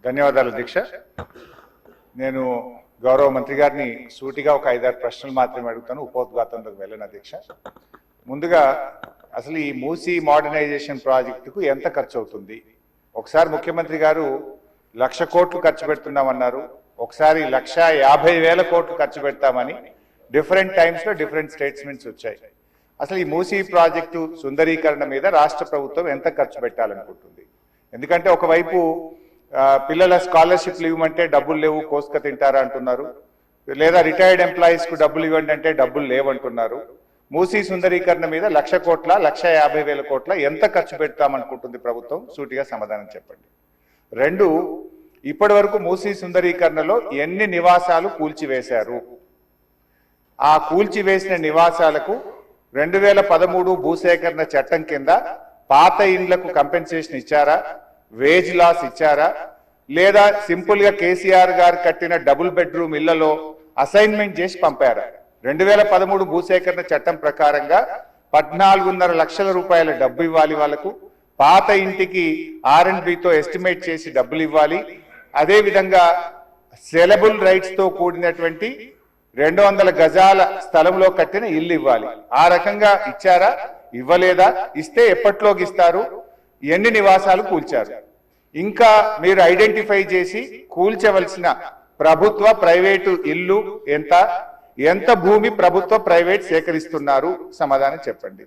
ధన్యవాదాలు అధ్యక్ష. నేను గౌరవ మంత్రి గారిని సూటిగా ఒక 5-6 ప్రశ్నలు మాత్రమే అడుగుతాను, ఉపోద్ఘాతంలోకి వెళ్ళను అధ్యక్ష. ముందుగా అసలు ఈ మూసీ మోడర్నైజేషన్ ప్రాజెక్టుకు ఎంత ఖర్చు అవుతుంది? ఒకసారి ముఖ్యమంత్రి గారు 1,00,000 కోట్లు ఖర్చు పెడుతున్నామన్నారు, ఒకసారి 1,50,000 కోట్లు ఖర్చు పెడతామని డిఫరెంట్ టైమ్స్ లో డిఫరెంట్ స్టేట్మెంట్స్ వచ్చాయి. అసలు ఈ మూసీ ప్రాజెక్టు సుందరీకరణ మీద రాష్ట్ర ప్రభుత్వం ఎంత ఖర్చు పెట్టాలనుకుంటుంది? ఎందుకంటే ఒకవైపు పిల్లల స్కాలర్షిప్లు ఇవ్వమంటే డబ్బులు లేవు, కోసుక తింటారా అంటున్నారు, లేదా రిటైర్డ్ ఎంప్లాయీస్ కు డబ్బులు ఇవ్వండి అంటే డబ్బులు లేవంటున్నారు. మూసీ సుందరీకరణ మీద 1,00,000 కోట్ల 1,50,000 కోట్ల ఎంత ఖర్చు పెడతామనుకుంటుంది ప్రభుత్వం? సూటిగా సమాధానం చెప్పండి. 2, ఇప్పటి వరకు మూసీ సుందరీకరణలో ఎన్ని నివాసాలు కూల్చివేశారు? ఆ కూల్చివేసిన నివాసాలకు 2013 భూసేకరణ చట్టం కింద పాత ఇండ్లకు కంపెన్సేషన్ ఇచ్చారా? వేజ్ లాస్ ఇచ్చారా? లేదా సింపుల్ గా కేసీఆర్ గారు కట్టిన డబుల్ బెడ్రూమ్ ఇళ్లలో అసైన్మెంట్ చేసి పంపారా? 2013 భూసేకరణ చట్టం ప్రకారంగా 14.5 లక్షల రూపాయల డబ్బు ఇవ్వాలి వాళ్ళకు. పాత ఇంటికి R&Bతో ఎస్టిమేట్ చేసి డబ్బులు ఇవ్వాలి. అదే విధంగా సెలబుల్ రైట్స్ తో కూడినటువంటి 200 గజాల స్థలంలో కట్టిన ఇల్లు ఇవ్వాలి. ఆ రకంగా ఇచ్చారా? ఇవ్వలేదా? ఇస్తే ఎప్పట్లోకి ఇస్తారు? ఎన్ని నివాసాలు కూల్చారు? ఇంకా మీరు ఐడెంటిఫై చేసి కూల్చవలసిన ప్రభుత్వ ప్రైవేటు ఇల్లు ఎంత భూమి ప్రభుత్వ ప్రైవేట్ సేకరిస్తున్నారు? సమాధానం చెప్పండి.